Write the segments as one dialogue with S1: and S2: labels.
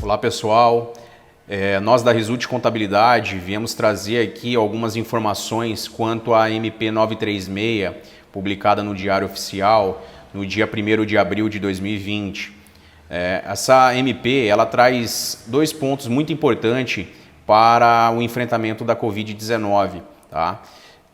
S1: Olá pessoal, nós da Result Contabilidade viemos trazer aqui algumas informações quanto à MP 936, publicada no Diário Oficial no dia 1º de abril de 2020. Essa MP ela traz dois pontos muito importantes para o enfrentamento da Covid-19. Tá?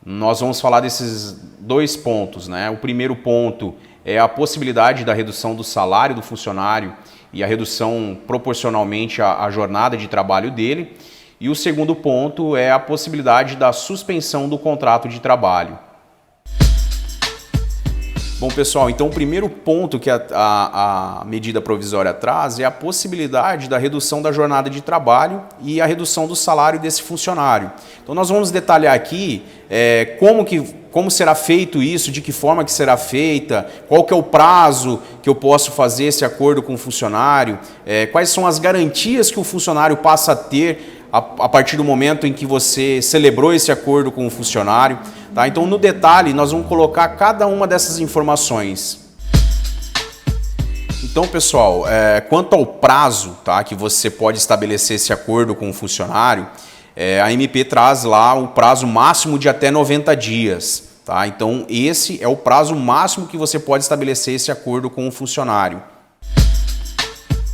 S1: Nós vamos falar desses dois pontos, né? O primeiro ponto é a possibilidade da redução do salário do funcionário e a redução proporcionalmente à jornada de trabalho dele. E o segundo ponto é a possibilidade da suspensão do contrato de trabalho. Bom, pessoal, então o primeiro ponto que a medida provisória traz é a possibilidade da redução da jornada de trabalho e a redução do salário desse funcionário. Então nós vamos detalhar aqui como será feito isso, de que forma que será feita, qual que é o prazo que eu posso fazer esse acordo com o funcionário, quais são as garantias que o funcionário passa a ter a partir do momento em que você celebrou esse acordo com o funcionário. Tá? Então, no detalhe, nós vamos colocar cada uma dessas informações. Então, pessoal, quanto ao prazo, tá, que você pode estabelecer esse acordo com o funcionário, a MP traz lá o prazo máximo de até 90 dias. Tá? Então, esse é o prazo máximo que você pode estabelecer esse acordo com o funcionário.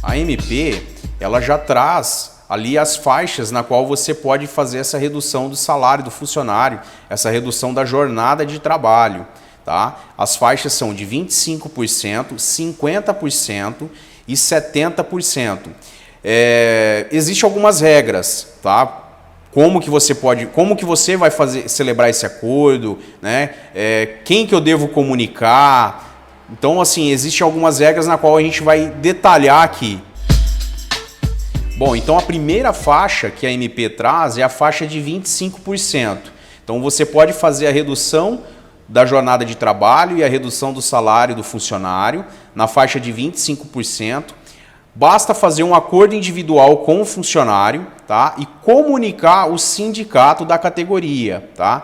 S1: A MP ela já traz ali as faixas na qual você pode fazer essa redução do salário do funcionário, essa redução da jornada de trabalho. Tá? As faixas são de 25%, 50% e 70%. Existem algumas regras, tá? Como que você vai celebrar esse acordo, né? Quem que eu devo comunicar? Então, assim, existem algumas regras na qual a gente vai detalhar aqui. Bom, então a primeira faixa que a MP traz é a faixa de 25%. Então você pode fazer a redução da jornada de trabalho e a redução do salário do funcionário na faixa de 25%. Basta fazer um acordo individual com o funcionário, tá? E comunicar o sindicato da categoria. Tá?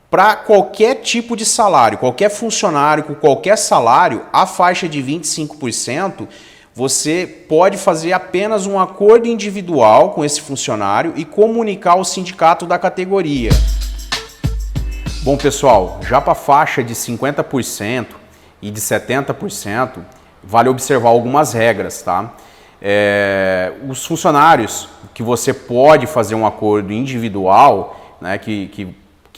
S1: Para qualquer tipo de salário, qualquer funcionário com qualquer salário, a faixa de 25%, você pode fazer apenas um acordo individual com esse funcionário e comunicar ao sindicato da categoria. Bom, pessoal, já para a faixa de 50% e de 70%, vale observar algumas regras, tá? Os funcionários que você pode fazer um acordo individual, né, que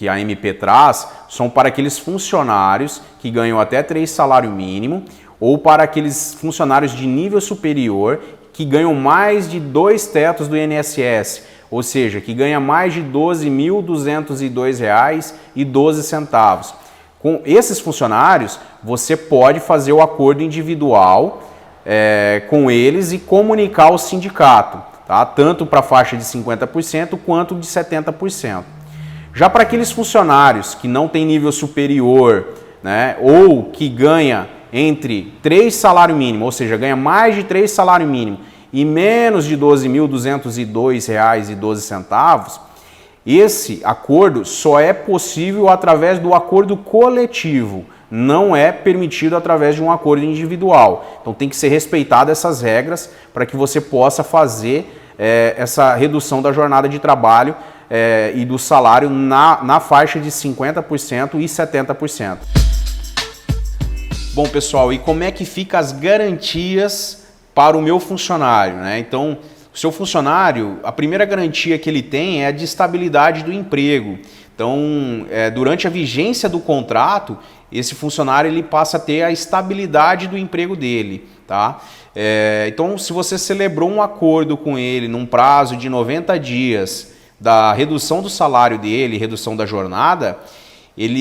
S1: a MP traz, são para aqueles funcionários que ganham até 3 salários mínimos, ou para aqueles funcionários de nível superior que ganham mais de 2 tetos do INSS, ou seja, que ganha mais de R$ 12.202,12. Com esses funcionários, você pode fazer o acordo individual com eles e comunicar ao sindicato, tá? Tanto para a faixa de 50% quanto de 70%. Já para aqueles funcionários que não têm nível superior, né, ou que ganha entre 3 salários mínimos, ou seja, ganha mais de 3 salários mínimos e menos de R$ 12.202,12, esse acordo só é possível através do acordo coletivo, não é permitido através de um acordo individual. Então tem que ser respeitadas essas regras para que você possa fazer essa redução da jornada de trabalho e do salário na faixa de 50% e 70%. Bom, pessoal, e como é que ficam as garantias para o meu funcionário, né? Então, o seu funcionário, a primeira garantia que ele tem é a de estabilidade do emprego. Então, durante a vigência do contrato, esse funcionário ele passa a ter a estabilidade do emprego dele. Tá? Então, se você celebrou um acordo com ele num prazo de 90 dias da redução do salário dele, redução da jornada,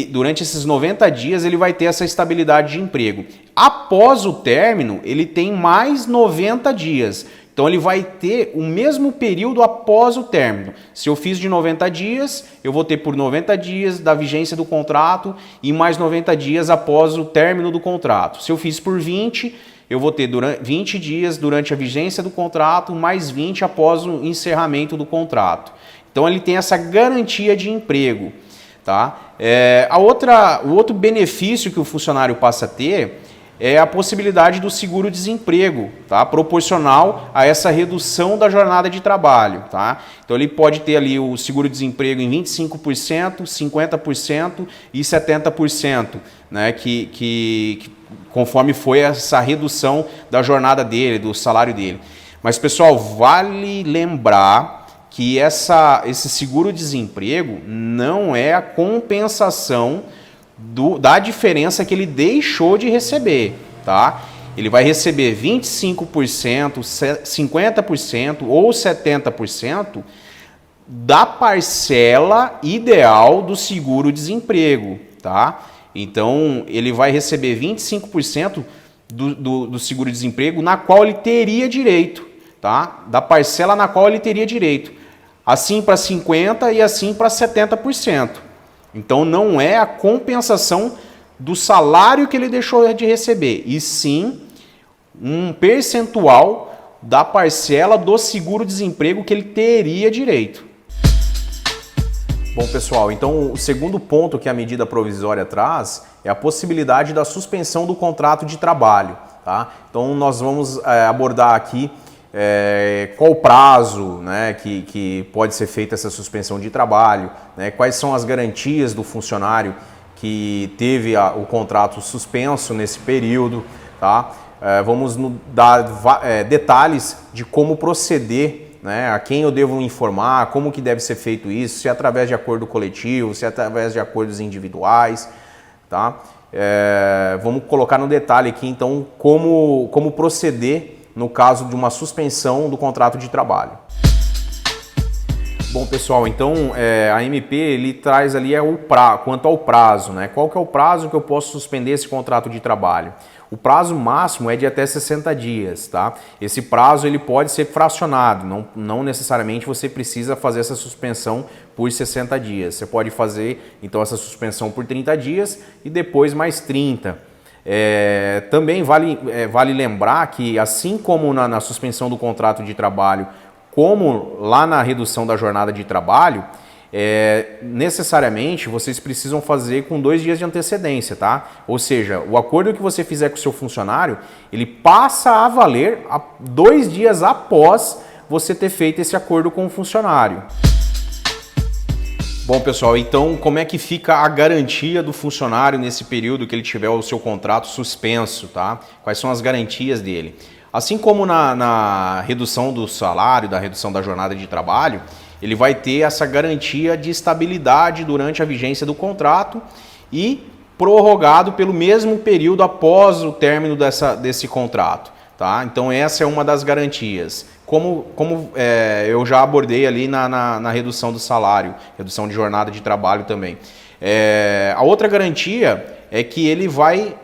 S1: durante esses 90 dias ele vai ter essa estabilidade de emprego. Após o término, ele tem mais 90 dias. Então ele vai ter o mesmo período após o término. Se eu fiz de 90 dias, eu vou ter por 90 dias da vigência do contrato e mais 90 dias após o término do contrato. Se eu fiz por 20, eu vou ter 20 dias durante a vigência do contrato, mais 20 após o encerramento do contrato. Então ele tem essa garantia de emprego. Tá? O outro benefício que o funcionário passa a ter é a possibilidade do seguro-desemprego, tá? Proporcional a essa redução da jornada de trabalho. Tá? Então ele pode ter ali o seguro-desemprego em 25%, 50% e 70%, né? que conforme foi essa redução da jornada dele, do salário dele. Mas, pessoal, vale lembrar que esse seguro-desemprego não é a compensação da diferença que ele deixou de receber, tá? Ele vai receber 25%, 50% ou 70% da parcela ideal do seguro-desemprego, tá? Então, ele vai receber 25% do seguro-desemprego na qual ele teria direito, tá? Da parcela na qual ele teria direito. Assim para 50% e assim para 70%. Então, não é a compensação do salário que ele deixou de receber, e sim um percentual da parcela do seguro-desemprego que ele teria direito. Bom, pessoal, então o segundo ponto que a medida provisória traz é a possibilidade da suspensão do contrato de trabalho. Tá? Então, nós vamos abordar aqui qual o prazo, né, que pode ser feita essa suspensão de trabalho, né, quais são as garantias do funcionário que teve o contrato suspenso nesse período. Tá? Vamos dar detalhes de como proceder, né, a quem eu devo informar, como que deve ser feito isso, se é através de acordo coletivo, se é através de acordos individuais. Tá? Vamos colocar no detalhe aqui, então, como proceder no caso de uma suspensão do contrato de trabalho. Bom, pessoal, então a MP ele traz ali quanto ao prazo, né? Qual que é o prazo que eu posso suspender esse contrato de trabalho? O prazo máximo é de até 60 dias, tá? Esse prazo ele pode ser fracionado, não necessariamente você precisa fazer essa suspensão por 60 dias. Você pode fazer então essa suspensão por 30 dias e depois mais 30. Também vale lembrar que, assim como na suspensão do contrato de trabalho, como lá na redução da jornada de trabalho, necessariamente vocês precisam fazer com 2 dias de antecedência, tá? Ou seja, o acordo que você fizer com o seu funcionário, ele passa a valer 2 dias após você ter feito esse acordo com o funcionário. Bom, pessoal, então como é que fica a garantia do funcionário nesse período que ele tiver o seu contrato suspenso, tá? Quais são as garantias dele? Assim como na redução do salário, da redução da jornada de trabalho, ele vai ter essa garantia de estabilidade durante a vigência do contrato e prorrogado pelo mesmo período após o término desse contrato, tá? Então essa é uma das garantias. Como eu já abordei ali na redução do salário, redução de jornada de trabalho também. A outra garantia é que ele vai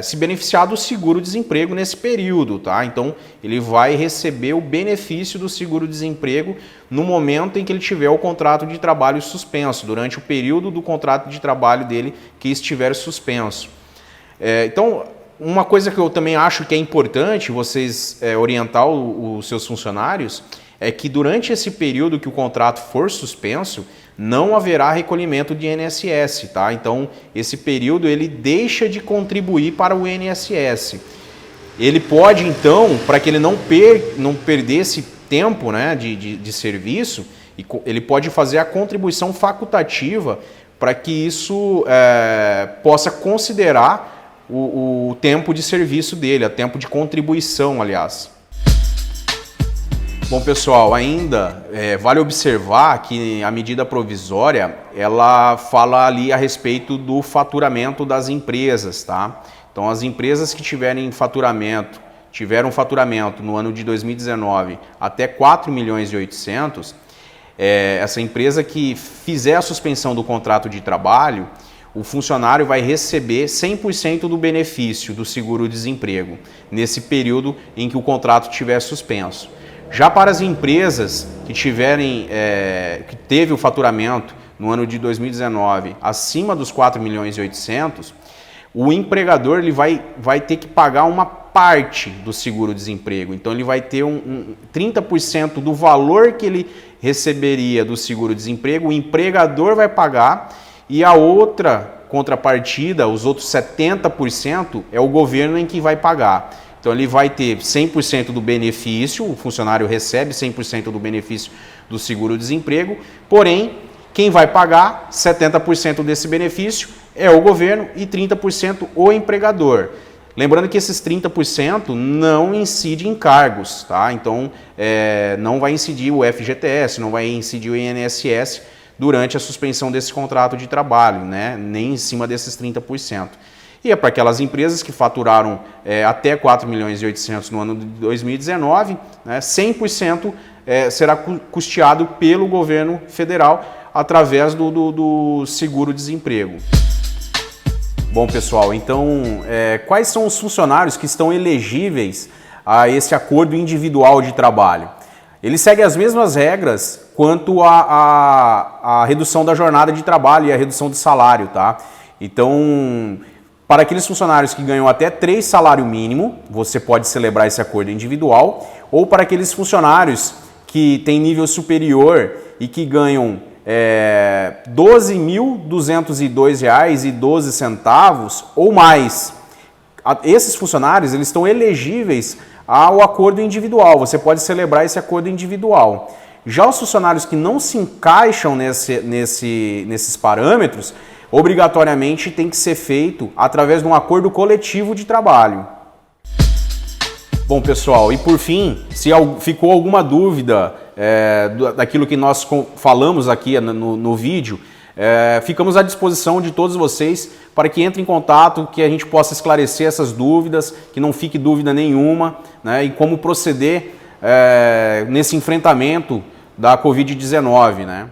S1: se beneficiar do seguro-desemprego nesse período, tá? Então, ele vai receber o benefício do seguro-desemprego no momento em que ele tiver o contrato de trabalho suspenso, durante o período do contrato de trabalho dele que estiver suspenso. Então, uma coisa que eu também acho que é importante vocês orientar os seus funcionários é que durante esse período que o contrato for suspenso, não haverá recolhimento de INSS, tá? Então, esse período ele deixa de contribuir para o INSS. Ele pode, então, para que ele não perder esse tempo, né, de serviço, ele pode fazer a contribuição facultativa para que isso possa considerar o tempo de serviço dele, o tempo de contribuição, aliás. Bom, pessoal, ainda vale observar que a medida provisória, ela fala ali a respeito do faturamento das empresas, tá? Então, as empresas que tiveram faturamento no ano de 2019 até 4 milhões e 800, essa empresa que fizer a suspensão do contrato de trabalho, o funcionário vai receber 100% do benefício do seguro-desemprego nesse período em que o contrato estiver suspenso. Já para as empresas que teve o faturamento no ano de 2019 acima dos 4 milhões e 800, o empregador ele vai ter que pagar uma parte do seguro-desemprego. Então ele vai ter 30% do valor que ele receberia do seguro-desemprego, o empregador vai pagar, e a outra contrapartida, os outros 70% é o governo em que vai pagar. Então ele vai ter 100% do benefício, o funcionário recebe 100% do benefício do seguro-desemprego, porém, quem vai pagar 70% desse benefício é o governo e 30% o empregador. Lembrando que esses 30% não incidem em cargos, tá? Então não vai incidir o FGTS, não vai incidir o INSS durante a suspensão desse contrato de trabalho, né? Nem em cima desses 30%. E é para aquelas empresas que faturaram até 4 milhões e 800 no ano de 2019, né? 100% será custeado pelo governo federal através do seguro-desemprego. Bom, pessoal, então, quais são os funcionários que estão elegíveis a esse acordo individual de trabalho? Ele segue as mesmas regras quanto a redução da jornada de trabalho e a redução de salário, tá? Então, para aqueles funcionários que ganham até 3 salário mínimo, você pode celebrar esse acordo individual, ou para aqueles funcionários que têm nível superior e que ganham R$ 12.202,12 ou mais. Esses funcionários eles estão elegíveis ao acordo individual, você pode celebrar esse acordo individual. Já os funcionários que não se encaixam nesses parâmetros, obrigatoriamente tem que ser feito através de um acordo coletivo de trabalho. Bom, pessoal, e por fim, se ficou alguma dúvida daquilo que nós falamos aqui no vídeo, ficamos à disposição de todos vocês para que entrem em contato, que a gente possa esclarecer essas dúvidas, que não fique dúvida nenhuma, né, e como proceder nesse enfrentamento da Covid-19, né?